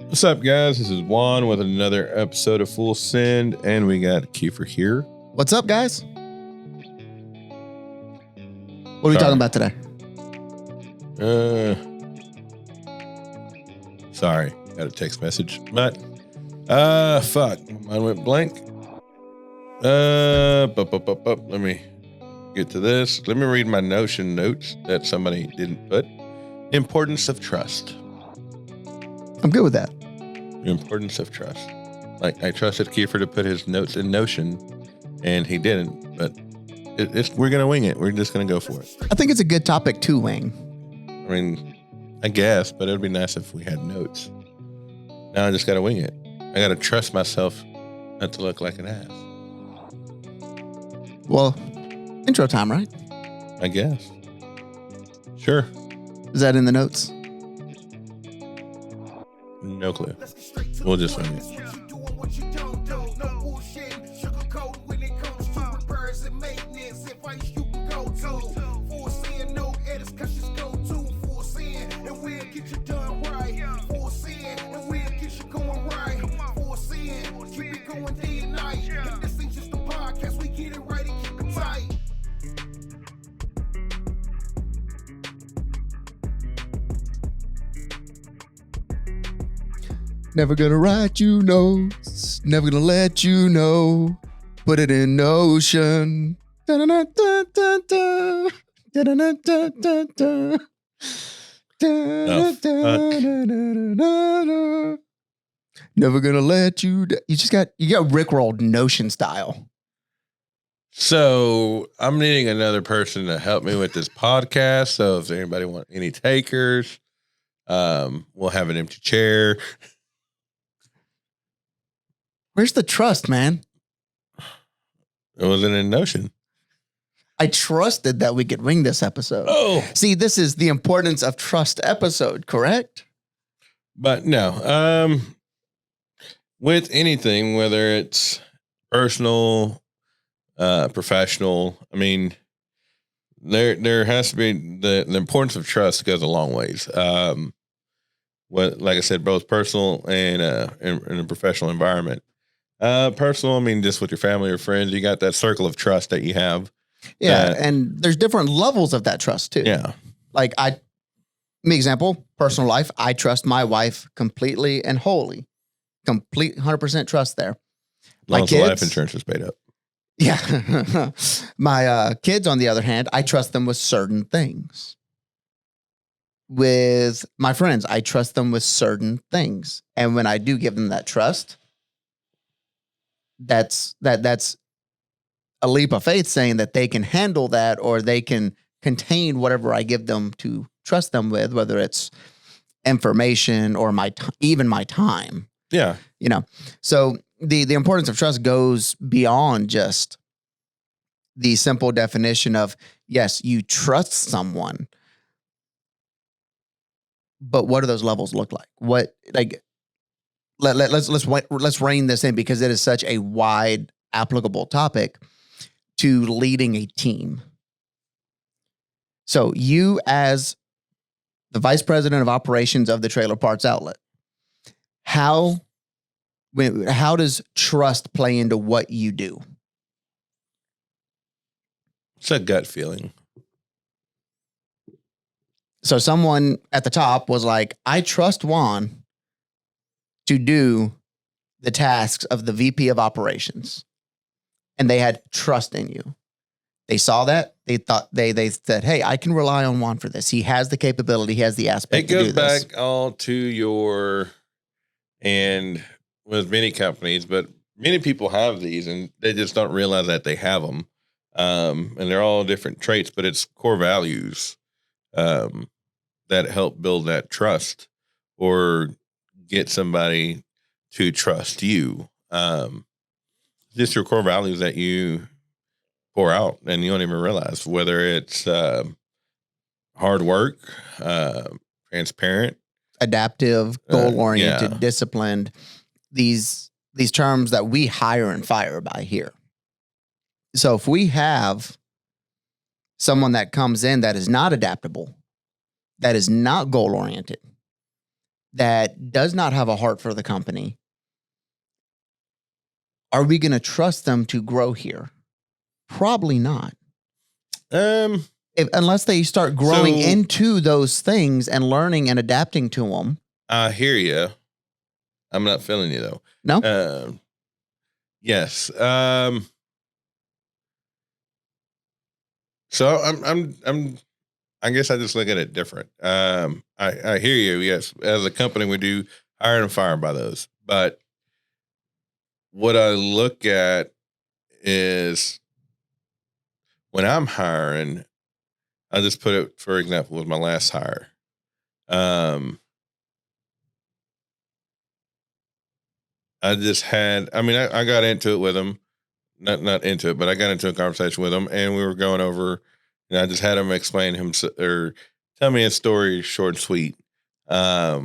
What's up, guys? This is Juan with another episode of Full Send, and we got Kiefer here. What's up, guys? What are we talking about today? Sorry, got a text message, but fuck, mine went blank. Let me get to this. Let me read my Notion notes that somebody didn't put. Importance of trust. I'm good with that. The importance of trust. Like, I trusted Kiefer to put his notes in Notion, and he didn't. But we're gonna wing it. We're just gonna go for it. I think it's a good topic to wing. I mean, I guess, but it'd be nice if we had notes. Now I just gotta wing it. I gotta trust myself not to look like an ass. Well, intro time, right? I guess. Sure. Is that in the notes? No clue. We'll just wing it. Never gonna write you notes. Never gonna let you know. Put it in Notion. Da-da-da-da-da-da. Da-da-da-da-da-da. Da-da-da-da-da-da. Never gonna let you. You got Rickrolled Notion style. So I'm needing another person to help me with this podcast. So if anybody want any takers, we'll have an empty chair. Where's the trust, man? It wasn't in Notion. I trusted that we could wing this episode. Oh, see, this is the importance of trust episode, correct? But no, with anything, whether it's personal, professional, I mean, there has to be the importance of trust goes a long ways. Like I said, both personal and in a professional environment. Personal, I mean, just with your family or friends, you got that circle of trust that you have. Yeah, and there's different levels of that trust too. Yeah. Like example, personal life, I trust my wife completely and wholly. Complete 100% trust there. My kids, life insurance is paid up. Yeah. My kids, on the other hand, I trust them with certain things. With my friends, I trust them with certain things. And when I do give them that trust, that's a leap of faith saying that they can handle that or they can contain whatever I give them to trust them with, whether it's information or even my time. Yeah. You know, so the importance of trust goes beyond just the simple definition of, yes, you trust someone, but what do those levels look like? What, like, let's rein this in because it is such a wide applicable topic to leading a team. So you, as the vice president of operations of the Trailer Parts Outlet, how does trust play into what you do? It's a gut feeling. So someone at the top was like, I trust Juan to do the tasks of the VP of operations. And they had trust in you. They saw that. They thought they said, hey, I can rely on Juan for this. He has the capability. He has the aspect to do this. It goes back all to and with many companies, but many people have these and they just don't realize that they have them. And they're all different traits, but it's core values that help build that trust or get somebody to trust you. Just your core values that you pour out and you don't even realize, whether it's hard work, transparent, adaptive, goal-oriented, disciplined, these terms that we hire and fire by here. So if we have someone that comes in that is not adaptable, that is not goal-oriented, that does not have a heart for the company, are we going to trust them to grow here? Probably not. Unless they start growing into those things and learning and adapting to them. I hear you. I'm not feeling you though. No. Yes. So I guess I just look at it different. I hear you. Yes. As a company, we do hire and fire by those, but what I look at is when I'm hiring, I just put it, for example, with my last hire. I got into it with him, not into it, but I got into a conversation with him, and we were going over, and I just had him explain or tell me his story, short and sweet. How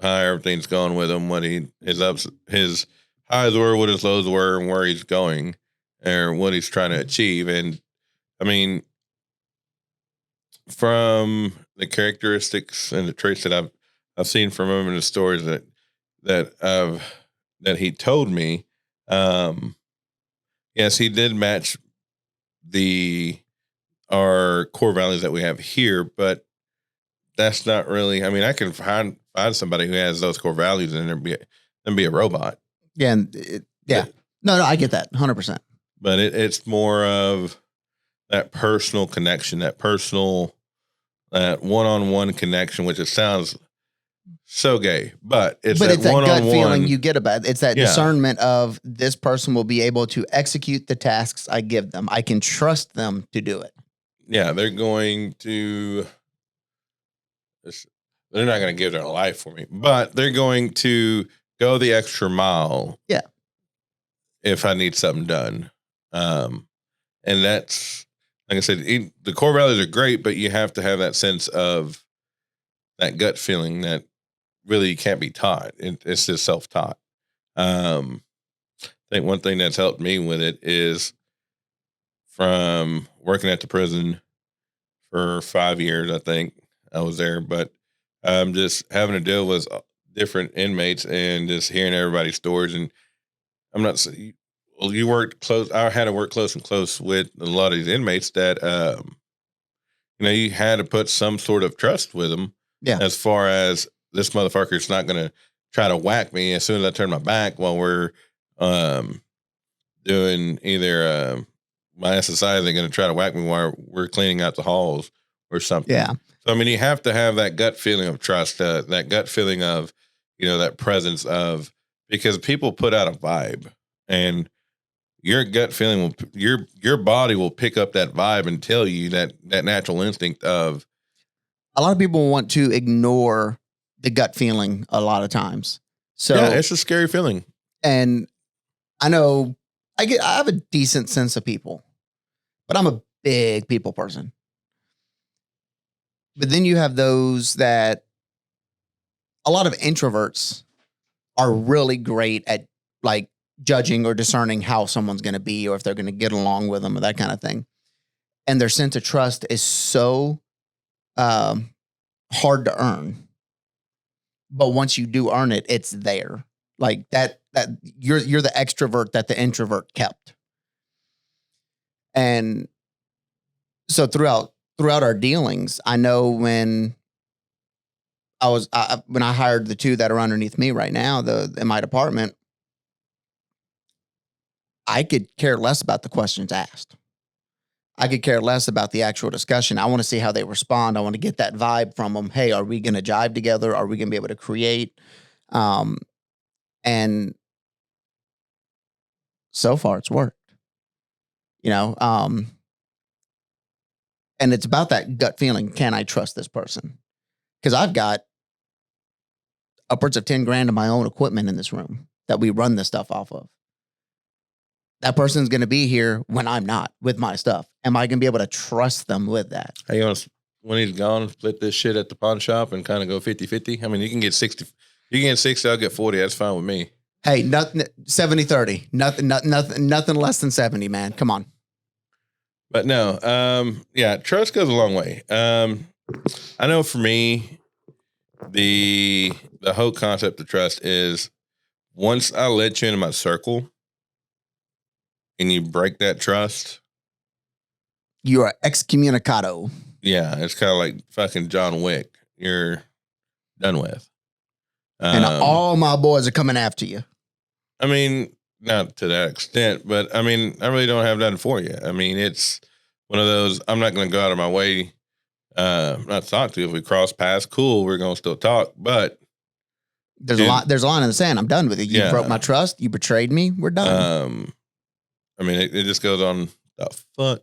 everything's going with him, what his highs were, what his lows were, and where he's going, or what he's trying to achieve. And I mean, from the characteristics and the traits that I've seen from him in the stories that he told me, yes, he did match our core values that we have here, but that's not really. I mean, I can find somebody who has those core values and be a robot. Yeah, no, I get that 100%. But it's more of that personal connection, that one-on-one connection, which it sounds so gay, but it's that gut feeling you get about it. It's that discernment of this person will be able to execute the tasks I give them. I can trust them to do it. Yeah, they're not going to give their life for me, but they're going to go the extra mile. Yeah. If I need something done. And that's, like I said, the core values are great, but you have to have that sense of that gut feeling that really can't be taught. It's just self-taught. I think one thing that's helped me with it is from working at the prison for 5 years, I think I was there, but just having to deal with different inmates and just hearing everybody's stories. And I'm not saying, well, you worked close. I had to work close with a lot of these inmates that, you had to put some sort of trust with them. Yeah. As far as this motherfucker's not going to try to whack me as soon as I turn my back while we're doing either my SSI, they're going to try to whack me while we're cleaning out the halls or something. Yeah. So, I mean, you have to have that gut feeling of trust, that gut feeling of, that presence of, because people put out a vibe, and your gut feeling your body will pick up that vibe and tell you that natural instinct of. A lot of people want to ignore the gut feeling a lot of times. So yeah, it's a scary feeling. And I know I have a decent sense of people, but I'm a big people person. But then you have those that a lot of introverts are really great at like judging or discerning how someone's going to be or if they're going to get along with them or that kind of thing. And their sense of trust is so hard to earn. But once you do earn it, it's there. Like that you're the extrovert that the introvert kept. And so throughout our dealings, I know when when I hired the two that are underneath me right now, in my department, I could care less about the questions asked. I could care less about the actual discussion. I want to see how they respond. I want to get that vibe from them. Hey, are we going to jive together? Are we going to be able to create? And so far it's worked, and it's about that gut feeling. Can I trust this person? Because I've got upwards of 10 grand of my own equipment in this room that we run this stuff off of. That person's going to be here when I'm not with my stuff. Am I going to be able to trust them with that? Hey, when he's gone, split this shit at the pawn shop and kind of go 50-50? I mean, you can get 60. You can get 60, I'll get 40. That's fine with me. Hey, nothing 70-30. Nothing less than 70, man. Come on. But no, trust goes a long way. I know for me, the whole concept of trust is once I let you into my circle and you break that trust, You are excommunicado. yeah, it's kind of like fucking John Wick. You're done with. And all my boys are coming after you. I mean, not to that extent, but I mean, I really don't have nothing for you. I mean, it's one of those, I'm not going to go out of my way not to talk to you. If we cross paths, cool, we're going to still talk, but there's a line in the sand. I'm done with it. You broke my trust. You betrayed me. We're done. I mean, it just goes on the fuck.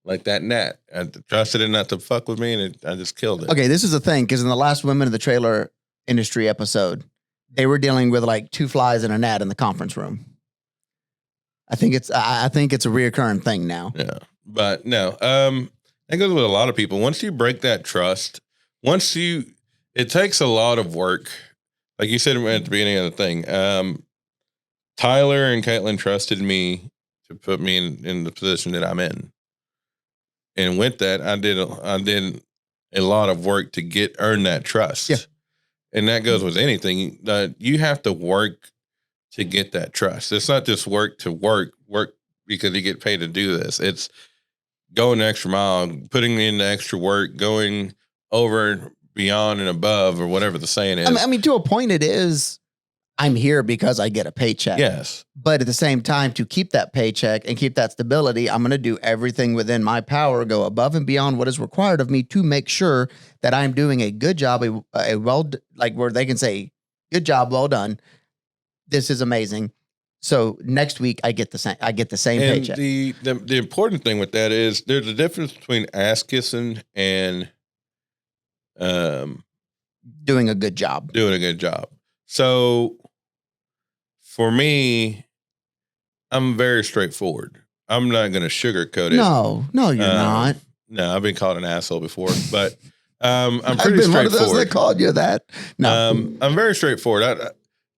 Like that gnat. I trusted it not to fuck with me, and I just killed it. Okay, this is the thing, because in the last Women of the Trailer Industry episode, they were dealing with like 2 flies and a gnat in the conference room. I think it's a reoccurring thing now. Yeah, but no, that goes with a lot of people. Once you break that trust, it takes a lot of work. Like you said at the beginning of the thing, Tyler and Caitlin trusted me to put me in the position that I'm in. And with that, I did a lot of work to earn that trust. Yeah. And that goes with anything. You have to work to get that trust. It's not just work because you get paid to do this. It's going the extra mile, putting in the extra work, going over, beyond, and above, or whatever the saying is. I mean, to a point, it is. I'm here because I get a paycheck. Yes. But at the same time, to keep that paycheck and keep that stability, I'm going to do everything within my power, go above and beyond what is required of me to make sure that I'm doing a good job, where they can say, good job, well done. This is amazing. So next week I get the same paycheck. The important thing with that is there's a difference between ass kissing and doing a good job. So for me, I'm very straightforward. I'm not going to sugarcoat it. No, you're not. No, I've been called an asshole before, but I'm pretty straightforward. I've been one of those that called you that. No, I'm very straightforward.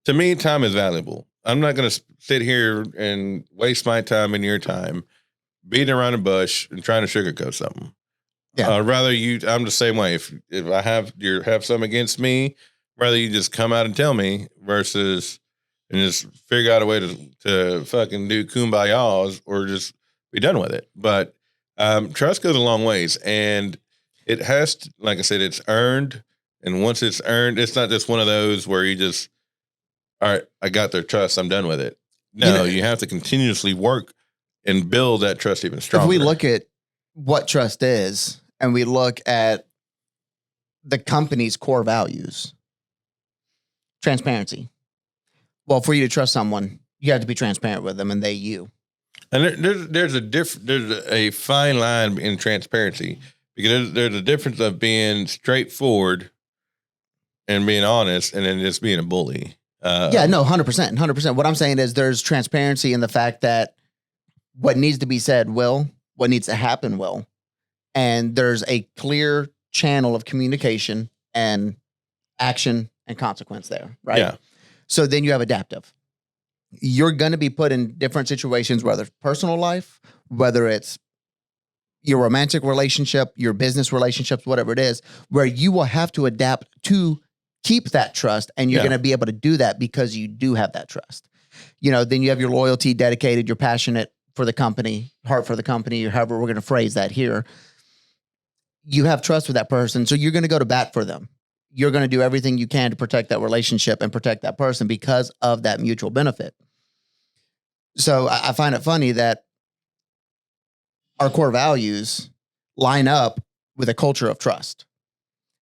To me, time is valuable. I'm not going to sit here and waste my time and your time beating around the bush and trying to sugarcoat something. Yeah. I'm the same way. If I have something against me, rather you just come out and tell me versus and just figure out a way to fucking do kumbayas or just be done with it. But trust goes a long ways, and it has to, like I said, it's earned. And once it's earned, it's not just one of those where you just, all right, I got their trust, I'm done with it. No, you have to continuously work and build that trust even stronger. If we look at what trust is, and we look at the company's core values, transparency. Well, for you to trust someone, you have to be transparent with them, and they you. And there's a fine line in transparency, because there's a difference of being straightforward and being honest, and then just being a bully. 100%. What I'm saying is there's transparency in the fact that what needs to be said will, what needs to happen will, and there's a clear channel of communication and action and consequence there, right? Yeah. So then you have adaptive. You're going to be put in different situations, whether it's personal life, whether it's your romantic relationship, your business relationships, whatever it is, where you will have to adapt to keep that trust, and you're going to be able to do that because you do have that trust. Then you have your loyalty, dedicated, you're passionate for the company, heart for the company, or however we're going to phrase that here. You have trust with that person, so you're going to go to bat for them. You're going to do everything you can to protect that relationship and protect that person because of that mutual benefit. So I find it funny that our core values line up with a culture of trust.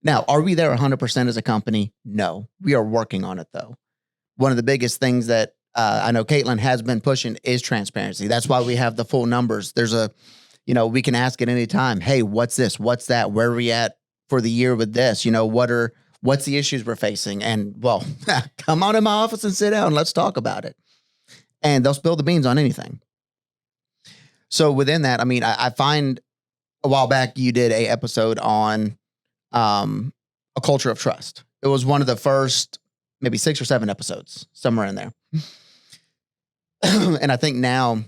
Now, are we there 100% as a company? No. We are working on it, though. One of the biggest things that I know Caitlin has been pushing is transparency. That's why we have the full numbers. There's we can ask at any time, hey, what's this? What's that? Where are we at for the year with this? What's the issues we're facing? And, well, come on in my office and sit down. Let's talk about it. And they'll spill the beans on anything. So within that, I mean, I find a while back you did a episode on a culture of trust. It was one of the first maybe 6 or 7 episodes, somewhere in there. And I think now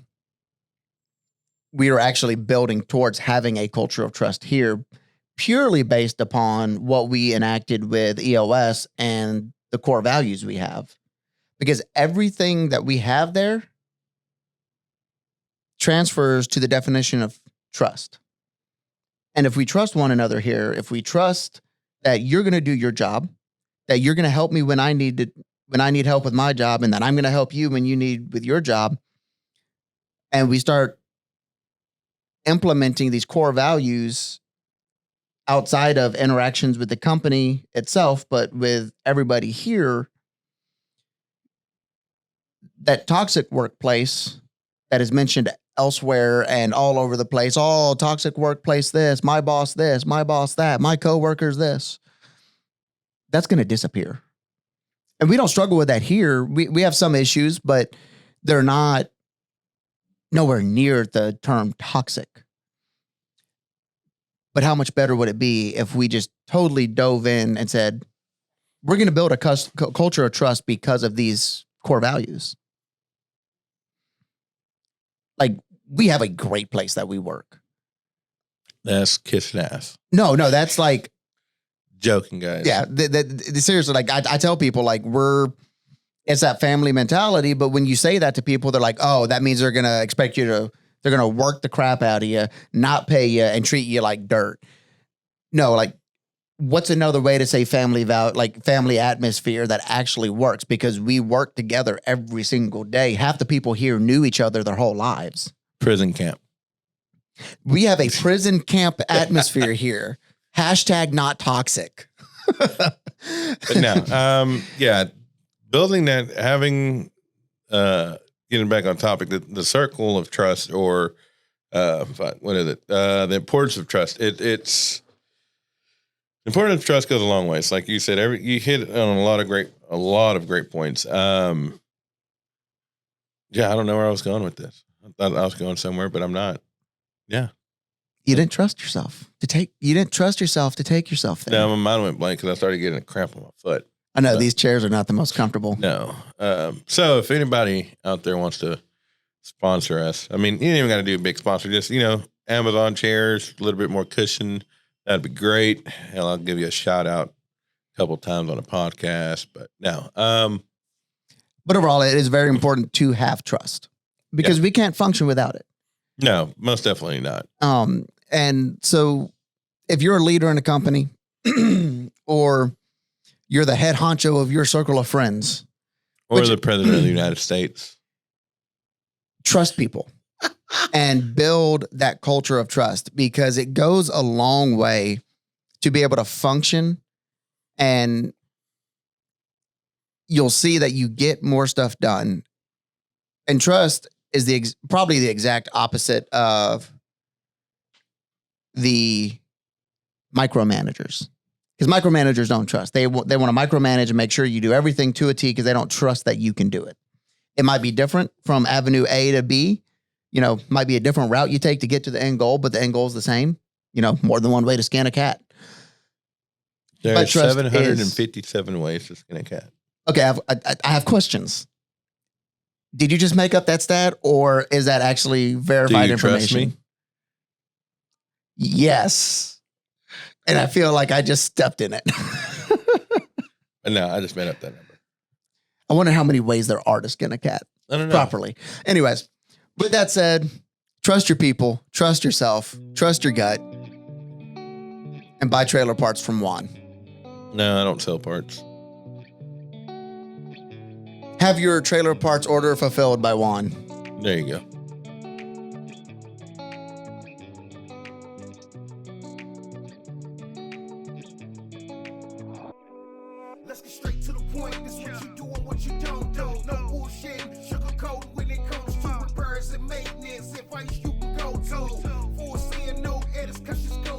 we are actually building towards having a culture of trust here, purely based upon what we enacted with EOS and the core values we have. Because everything that we have there transfers to the definition of trust. And if we trust one another here, if we trust that you're going to do your job, that you're going to help me when I need help with my job, and that I'm going to help you when you need with your job, and we start implementing these core values outside of interactions with the company itself, but with everybody here, that toxic workplace that is mentioned elsewhere and all over the place, oh, toxic workplace this, my boss that, my coworkers this, that's going to disappear. And we don't struggle with that here. We have some issues, but they're not nowhere near the term toxic. But how much better would it be if we just totally dove in and said, we're going to build a culture of trust because of these core values? Like, we have a great place that we work. That's kissing ass. No, that's like joking, guys. Yeah, seriously. Like I tell people, like it's that family mentality. But when you say that to people, they're like, "Oh, that means they're gonna expect you to. They're gonna work the crap out of you, not pay you, and treat you like dirt." No, like, what's another way to say family atmosphere that actually works? Because we work together every single day. Half the people here knew each other their whole lives. Prison camp. We have a prison camp atmosphere here. Hashtag not toxic. But no, yeah, building that, having, getting back on topic, the circle of trust, or what is it? The importance of trust. It's importance of trust goes a long way. It's like you said, you hit on a lot of great points. Yeah, I don't know where I was going with this. I thought I was going somewhere, but I'm not. Yeah. You didn't trust yourself to take yourself there. No, my mind went blank because I started getting a cramp on my foot. I know these chairs are not the most comfortable. No. So if anybody out there wants to sponsor us, I mean, you ain't even got to do a big sponsor. Just, Amazon chairs, a little bit more cushion. That'd be great. Hell, I'll give you a shout out a couple times on a podcast, but no. But overall, it is very important to have trust because we can't function without it. No, most definitely not. And so if you're a leader in a company or you're the head honcho of your circle of friends, or the president of the United States, trust people and build that culture of trust, because it goes a long way to be able to function, and you'll see that you get more stuff done. And trust is probably the exact opposite of the micromanagers, because micromanagers don't trust. They want to micromanage and make sure you do everything to a T because they don't trust that you can do it. It might be different from avenue A to B. Might be a different route you take to get to the end goal, but the end goal is the same. More than one way to skin a cat. There are 757 ways to skin a cat. Okay, I have questions. Did you just make up that stat, or is that actually verified information? Trust me? Yes. And I feel like I just stepped in it. No, I just made up that number. I wonder how many ways there are to skin a cat properly. Anyways, with that said, trust your people, trust yourself, trust your gut, and buy trailer parts from Juan. No, I don't sell parts. Have your trailer parts order fulfilled by Juan. There you go. Let's get straight to the point. This what you do and what you don't do. No bullshit, sugarcoat when it comes to repairs and maintenance. Advice you can go to. For seeing no edits, cause just go